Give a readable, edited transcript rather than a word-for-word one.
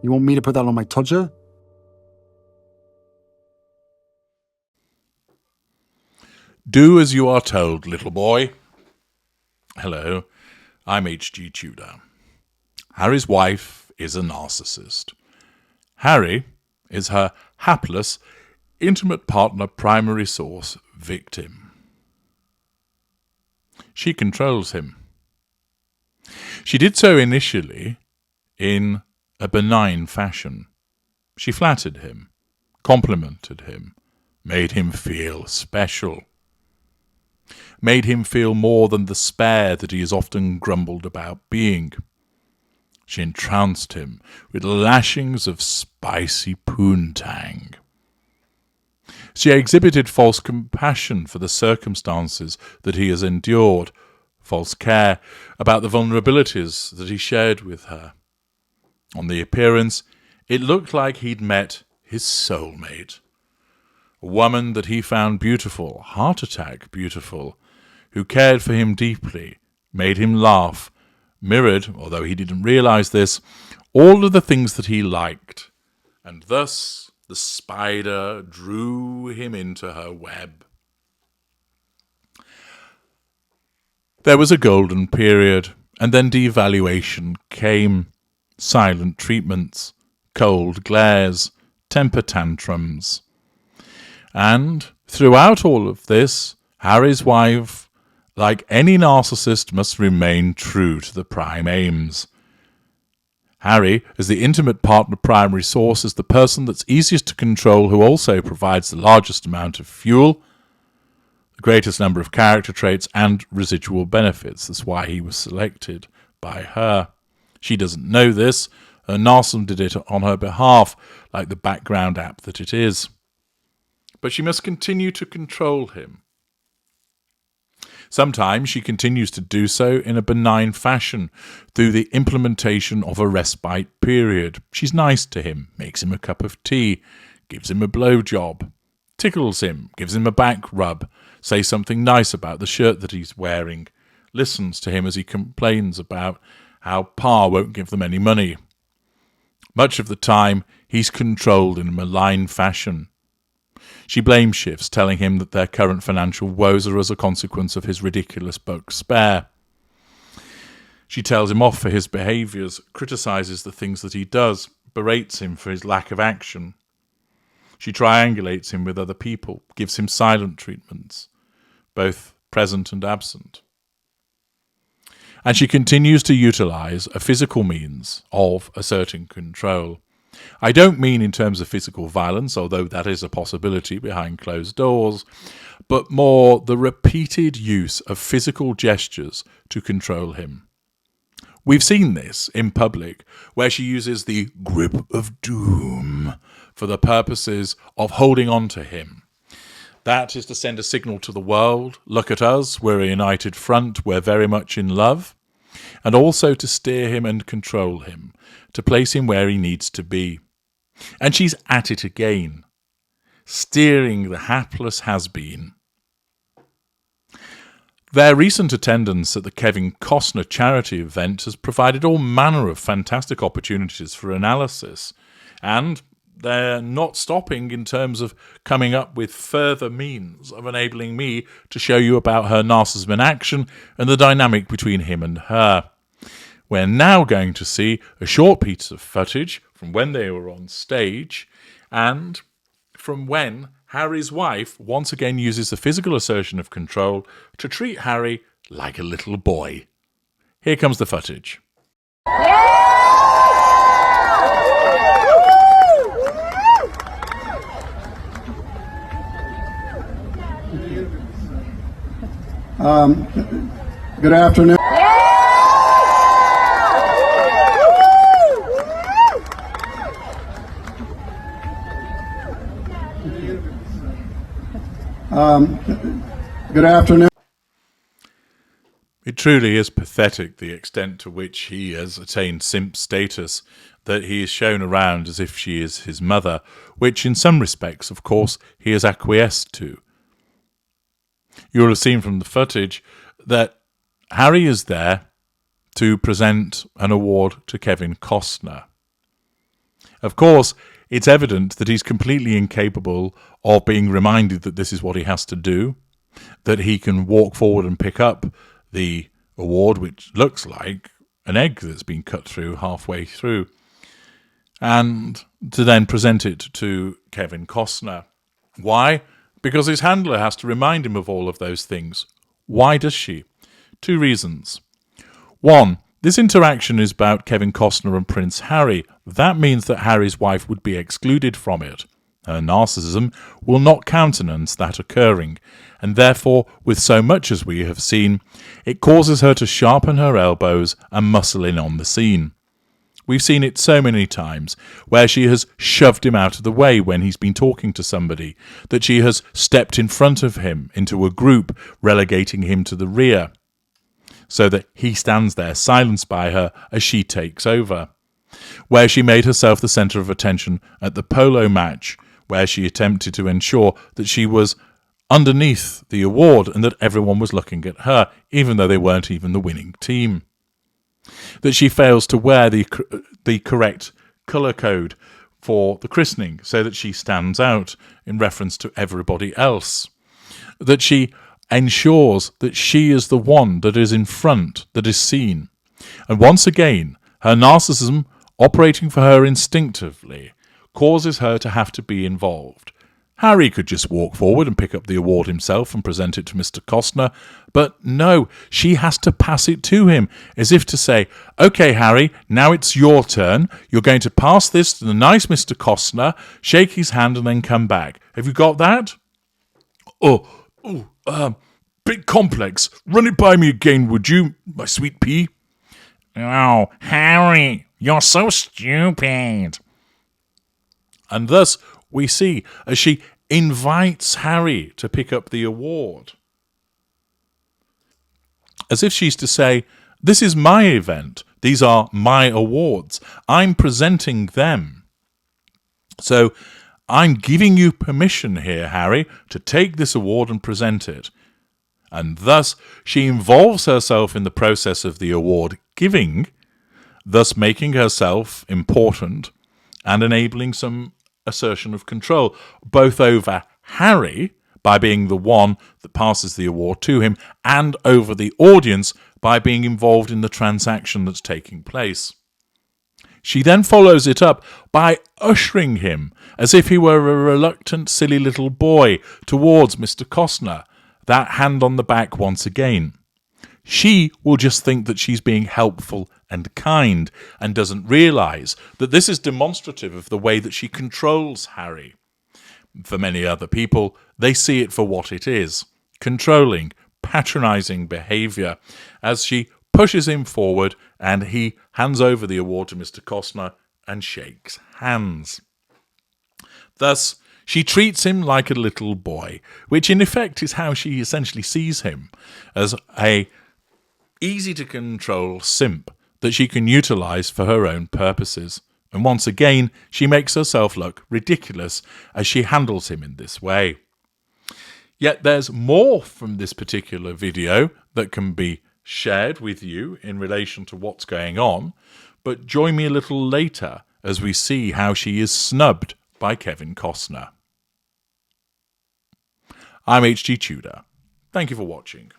You want me to put that on my Tudor? Do as you are told, little boy. Hello, I'm H.G. Tudor. Harry's wife is a narcissist. Harry is her hapless, intimate partner primary source victim. She controls him. She did so initially in a benign fashion. She flattered him, complimented him, made him feel special, made him feel more than the spare that he has often grumbled about being. She entranced him with lashings of spicy poontang. She exhibited false compassion for the circumstances that he has endured, false care about the vulnerabilities that he shared with her. On the appearance, it looked like he'd met his soulmate, a woman that he found beautiful, heart attack beautiful, who cared for him deeply, made him laugh, mirrored, although he didn't realize this, all of the things that he liked, and thus the spider drew him into her web. There was a golden period, and then devaluation came, silent treatments, cold glares, temper tantrums. And throughout all of this, Harry's wife, like any narcissist, must remain true to the prime aims. Harry, as the intimate partner primary source, is the person that's easiest to control, who also provides the largest amount of fuel, the greatest number of character traits, and residual benefits. That's why he was selected by her. She doesn't know this. Her narcissism did it on her behalf, like the background app that it is. But she must continue to control him. Sometimes she continues to do so in a benign fashion through the implementation of a respite period. She's nice to him, makes him a cup of tea, gives him a blowjob, tickles him, gives him a back rub, says something nice about the shirt that he's wearing, listens to him as he complains about how Pa won't give them any money. Much of the time, he's controlled in a malign fashion. She blame shifts, telling him that their current financial woes are as a consequence of his ridiculous bulk spare. She tells him off for his behaviours, criticises the things that he does, berates him for his lack of action. She triangulates him with other people, gives him silent treatments, both present and absent. And she continues to utilise a physical means of asserting control. I don't mean in terms of physical violence, although that is a possibility behind closed doors, but more the repeated use of physical gestures to control him. We've seen this in public, where she uses the grip of doom for the purposes of holding on to him. That is to send a signal to the world, look at us, we're a united front, we're very much in love, and also to steer him and control him, to place him where he needs to be. And she's at it again, steering the hapless has-been. Their recent attendance at the Kevin Costner charity event has provided all manner of fantastic opportunities for analysis, and they're not stopping in terms of coming up with further means of enabling me to show you about her narcissism in action and the dynamic between him and her. We're now going to see a short piece of footage from when they were on stage and from when Harry's wife once again uses the physical assertion of control to treat Harry like a little boy. Here comes the footage. Good afternoon. Good afternoon. It truly is pathetic the extent to which he has attained simp status, that he is shown around as if she is his mother, which in some respects, of course, he has acquiesced to. You'll have seen from the footage that Harry is there to present an award to Kevin Costner. Of course, it's evident that he's completely incapable of being reminded that this is what he has to do, that he can walk forward and pick up the award, which looks like an egg that's been cut through halfway through, and to then present it to Kevin Costner. Why? Because his handler has to remind him of all of those things. Why does she? 2 reasons. 1, this interaction is about Kevin Costner and Prince Harry. That means that Harry's wife would be excluded from it. Her narcissism will not countenance that occurring, and therefore, with so much as we have seen, it causes her to sharpen her elbows and muscle in on the scene. We've seen it so many times, where she has shoved him out of the way when he's been talking to somebody, that she has stepped in front of him into a group, relegating him to the rear, so that he stands there silenced by her as she takes over. Where she made herself the centre of attention at the polo match, where she attempted to ensure that she was underneath the award and that everyone was looking at her, even though they weren't even the winning team. That she fails to wear the correct colour code for the christening, so that she stands out in reference to everybody else. That she ensures that she is the one that is in front, that is seen. And once again, her narcissism, operating for her instinctively, causes her to have to be involved. Harry could just walk forward and pick up the award himself and present it to Mr. Costner, but no, she has to pass it to him, as if to say, "Okay, Harry, now it's your turn. You're going to pass this to the nice Mr. Costner, shake his hand, and then come back. Have you got that?" Bit complex. Run it by me again, would you, my sweet pea? Oh, Harry, you're so stupid. And thus we see as she invites Harry to pick up the award, as if she's to say, "This is my event. These are my awards. I'm presenting them. So I'm giving you permission here, Harry, to take this award and present it." And thus she involves herself in the process of the award giving, thus making herself important and enabling some assertion of control, both over Harry, by being the one that passes the award to him, and over the audience by being involved in the transaction that's taking place. She then follows it up by ushering him, as if he were a reluctant, silly little boy, towards Mr. Costner, that hand on the back once again. She will just think that she's being helpful and kind, and doesn't realise that this is demonstrative of the way that she controls Harry. For many other people, they see it for what it is, controlling, patronising behaviour, as she pushes him forward and he hands over the award to Mr. Costner and shakes hands. Thus, she treats him like a little boy, which in effect is how she essentially sees him, as a easy-to-control simp that she can utilise for her own purposes. And once again, she makes herself look ridiculous as she handles him in this way. Yet there's more from this particular video that can be shared with you in relation to what's going on, but join me a little later as we see how she is snubbed by Kevin Costner. I'm H.G. Tudor. Thank you for watching.